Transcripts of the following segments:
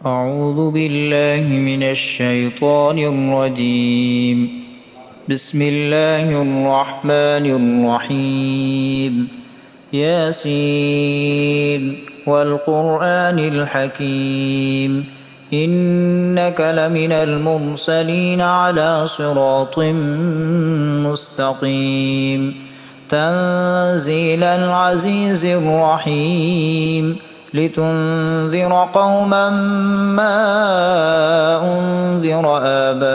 أعوذ بالله من الشيطان الرجيم. بسم الله الرحمن الرحيم. ياسين والقرآن الحكيم إنك لمن المرسلين على صراط مستقيم تنزيل العزيز الرحيم لتنذر قوما ما أنذر آباؤهم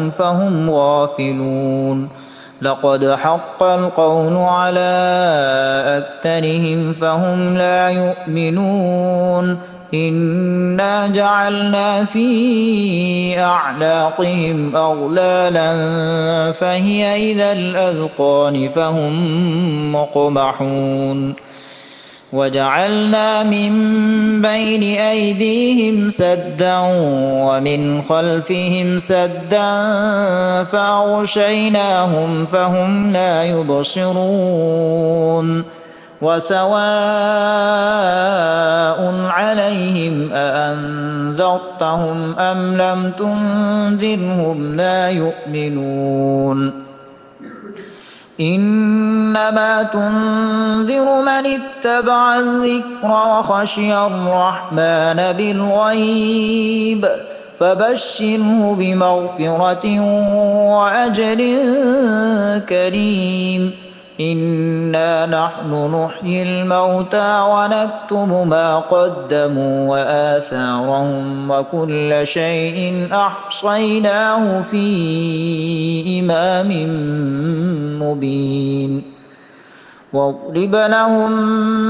فهم غافلون لقد حق القول على أكثرهم فهم لا يؤمنون إنا جعلنا في أعناقهم أغلالا فهي إلى الأذقان فهم مقمحون وجعلنا من بين أيديهم سدا ومن خلفهم سدا فأغشيناهم فهم لا يبصرون وسواء عليهم أأنذرتهم أم لم تنذرهم لا يؤمنون إنما تنذر من اتبع الذكر وخشي الرحمن بالغيب فبشره بمغفرة وأجر كريم إنا نحن نحيي الموتى ونكتب ما قدموا وآثارهم وكل شيء أحصيناه في إمام مبين واضرب لهم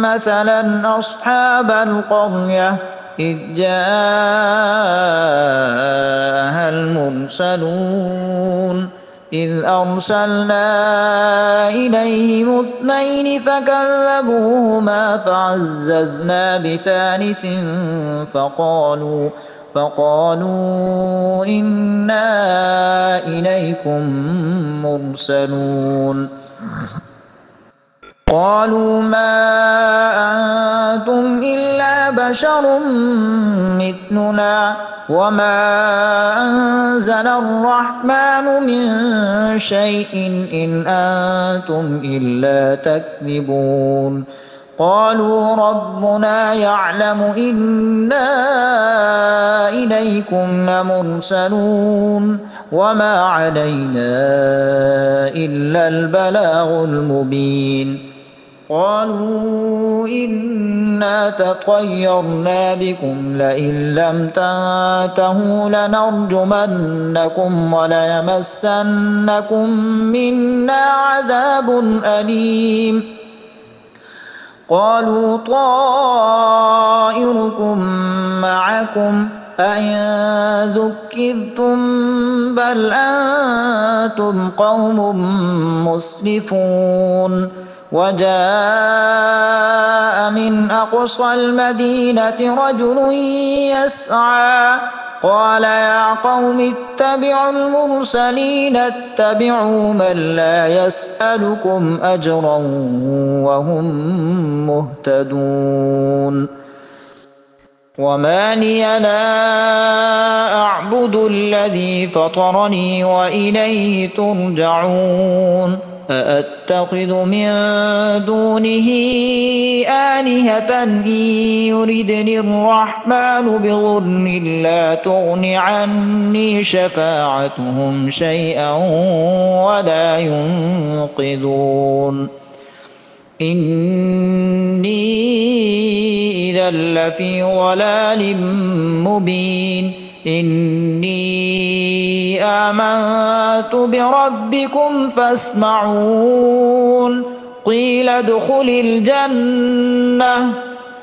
مثلا أصحاب القرية إذ جاءها المرسلون إذ أرسلنا إليهم اثنين فكذبوهما فعززنا بثالث فقالوا إنا إليكم مرسلون قالوا ما أنتم إلا بشر مثلنا وما أنزل الرحمن من شيء إن أنتم إلا تكذبون قالوا ربنا يعلم إنا إليكم لمرسلون وما علينا إلا البلاغ المبين قالوا إنا تطيرنا بكم لئن لم تنتهوا لنرجمنكم وليمسنكم منا عذاب أليم قالوا طائركم معكم أئن ذكرتم بل أنتم قوم مسرفون وجاء من أقصى المدينة رجل يسعى قال يا قوم اتبعوا المرسلين اتبعوا من لا يسألكم أجرا وهم مهتدون وما لي لا أعبد الذي فطرني وإليه ترجعون أأتخذ من دونه آلهة إن يردني الرحمن بضر لا تغن عني شفاعتهم شيئا ولا ينقذون إني إذا لفي ضلال مبين إني آمنت بربكم فاسمعون قيل ادخل الجنة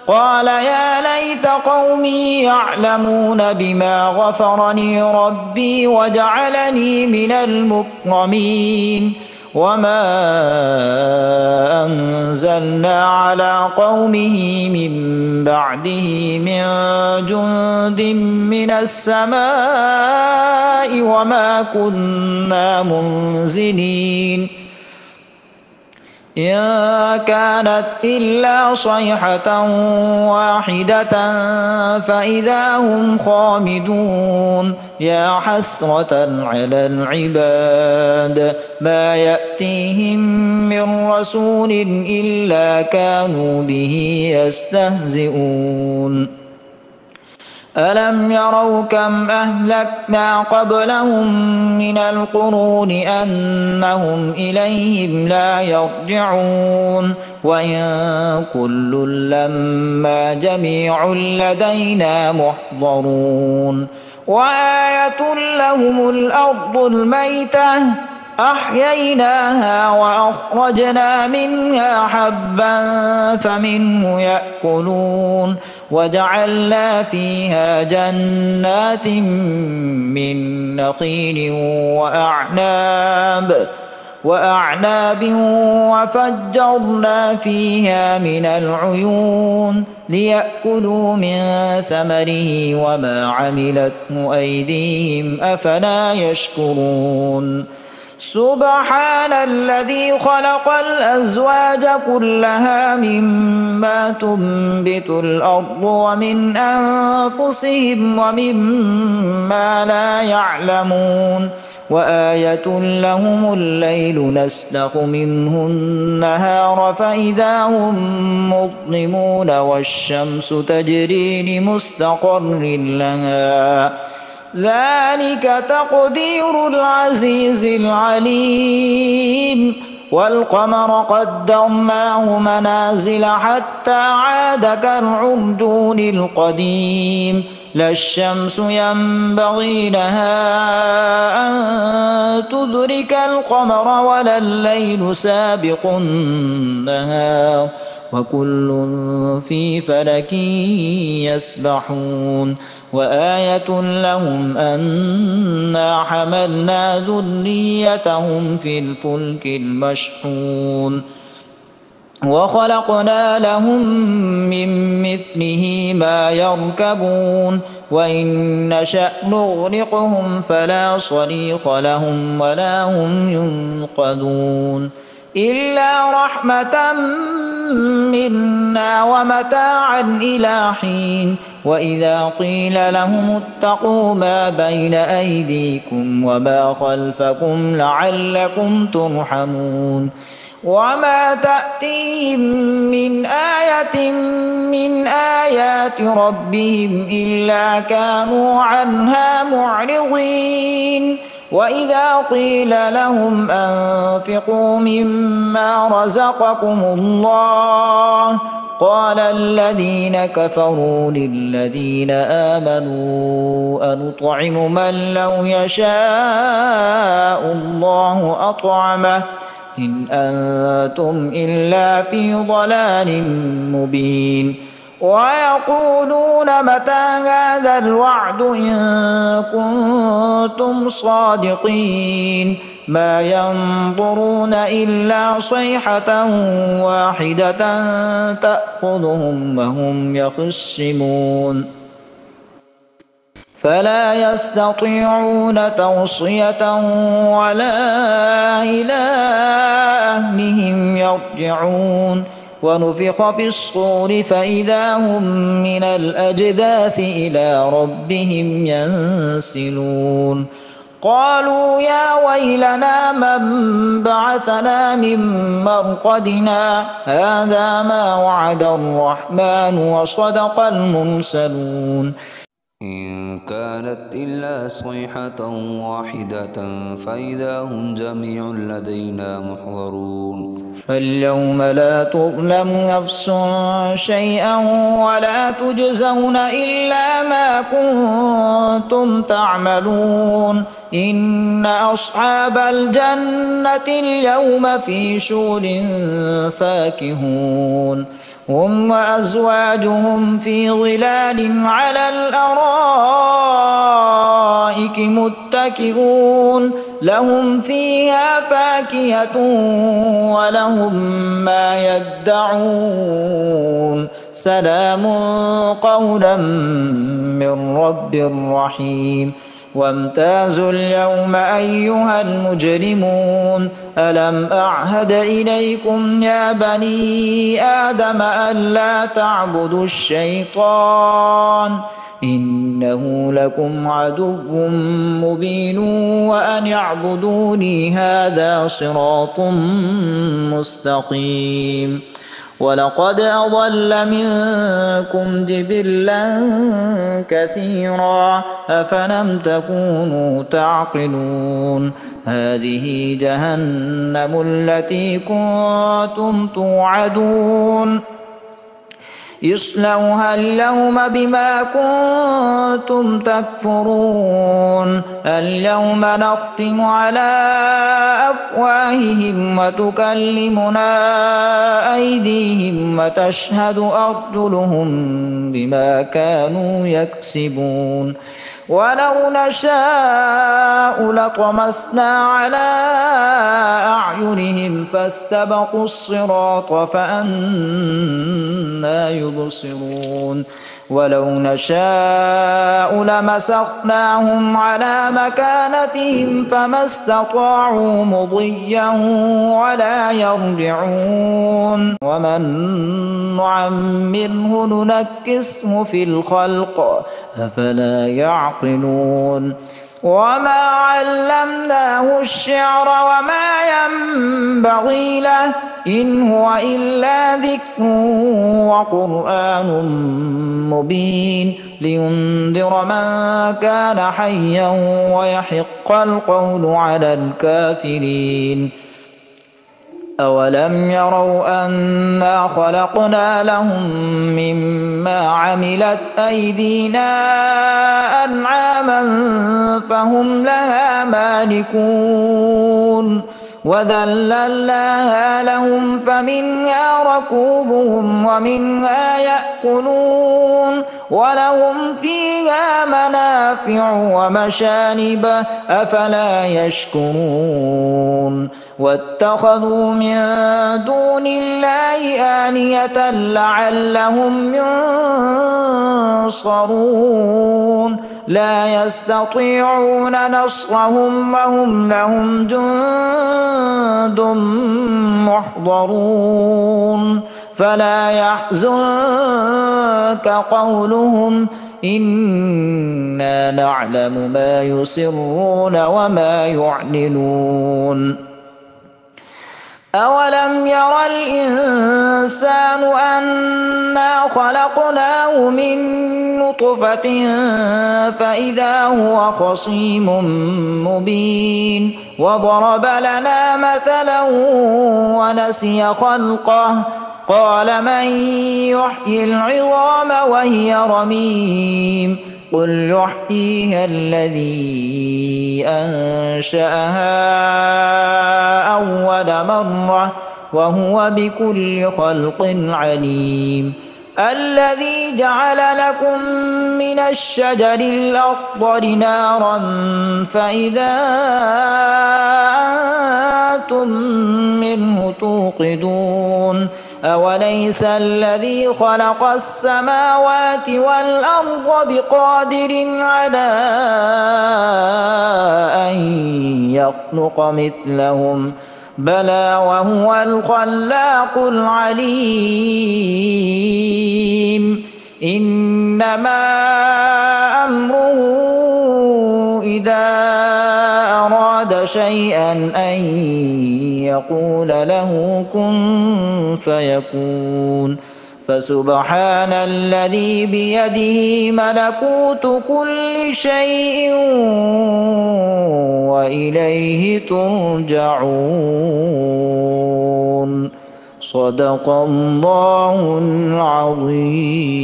قال يا ليت قومي يعلمون بما غفرني ربي وجعلني من المكرمين وما أنزلنا على قومه من بعده من جند من السماء وما كنا منزلين إن كانت إلا صيحة واحدة فإذا هم خامدون يا حسرة على العباد ما يأتيهم من رسول إلا كانوا به يستهزئون ألم يروا كم أهلكنا قبلهم من القرون أنهم إليهم لا يرجعون وإن كل لما جميع لدينا محضرون وآية لهم الأرض الميتة أحييناها وأخرجنا منها حبا فمنه يأكلون وجعلنا فيها جنات من نخيل وأعناب وفجرنا فيها من العيون ليأكلوا من ثمره وما عملته أيديهم أفلا يشكرون سبحان الذي خلق الأزواج كلها مما تنبت الأرض ومن أنفسهم ومما لا يعلمون وآية لهم الليل نسلخ منه النهار فإذا هم مظلمون والشمس تجري لمستقر لها ذلك تقدير العزيز العليم والقمر قدرناه منازل حتى عاد كالعرجون القديم لا الشمس ينبغي لها أن تدرك القمر ولا الليل سابق النهار وكل في فلك يسبحون وآية لهم أنا حملنا ذريتهم في الفلك المشحون وخلقنا لهم من مثله ما يركبون وإن نشأ نغرقهم فلا صريخ لهم ولا هم ينقذون إلا رحمة منا ومتاعا إلى حين وإذا قيل لهم اتقوا ما بين أيديكم وما خلفكم لعلكم ترحمون وما تأتيهم من آية من آيات ربهم إلا كانوا عنها معرضين وإذا قيل لهم أنفقوا مما رزقكم الله قال الذين كفروا للذين آمنوا أنطعم من لو يشاء الله أطعمه إن أنتم إلا في ضلال مبين ويقولون متى هذا الوعد إن كنتم صادقين ما ينظرون إلا صيحة واحدة تأخذهم وهم يخصمون فلا يستطيعون توصية ولا إلى أهلهم يرجعون ونفخ في الصور فإذا هم من الأجداث إلى ربهم ينسلون قالوا يا ويلنا من بعثنا من مرقدنا هذا ما وعد الرحمن وصدق المرسلون إن كانت إلا صيحة واحدة فإذا هم جميع لدينا محضرون فاليوم لا تظلم نفس شيئا ولا تجزون إلا ما كنتم تعملون إن أصحاب الجنة اليوم في شغل فاكهون هم وأزواجهم في ظلال على الأرائك متكئون لهم فيها فاكهة ولهم ما يدعون سلام قولا من رب رحيم وامتازوا اليوم أيها المجرمون ألم أعهد إليكم يا بني آدم ألا تعبدوا الشيطان إنه لكم عدو مبين وأن اعبدوني هذا صراط مستقيم ولقد أضل منكم جبلا كثيرا أفلم تكونوا تعقلون هذه جهنم التي كنتم توعدون اصلوها اليوم بما كنتم تكفرون اليوم نختم على أفواههم وتكلمنا أيديهم وتشهد أرجلهم بما كانوا يكسبون ولو نشاء لطمسنا على أعينهم فاستبقوا الصراط فأنى يبصرون ولو نشاء لمسخناهم على مكانتهم فما استطاعوا مضيا ولا يرجعون ومن نعمره ننكسه في الخلق أفلا يعقلون وما علمناه الشعر وما ينبغي له إن هو إلا ذكر وقرآن مبين لينذر من كان حيا ويحق القول على الكافرين أولم يروا أنا خلقنا لهم مما عملت أيدينا أنعاما فهم لها مالكون وذللناها لهم فمنها ركوبهم ومنها يأكلون ولهم فيها منافع ومشارب أفلا يشكرون واتخذوا من دون الله آلهة لعلهم ينصرون لا يستطيعون نصرهم وهم لهم جند محضرون فلا يحزنك قولهم إنا نعلم ما يسرون وما يعلنون أولم ير الإنسان أنا خلقناه من نطفة فإذا هو خصيم مبين وضرب لنا مثلا ونسي خلقه قال من يحيي العظام وهي رميم قل يحييها الذي أنشأها أول مرة وهو بكل خلق عليم الذي جعل لكم من الشجر الأخضر نارا فإذا أنتم منه توقدون أوليس الذي خلق السماوات والأرض بقادر على أن يخلق مثلهم بلى وهو الخلاق العليم إنما أمره إذا أراد شيئا أن يقول له كن فيكون فسبحان الذي بيده ملكوت كل شيء وإليه ترجعون صدق الله العظيم.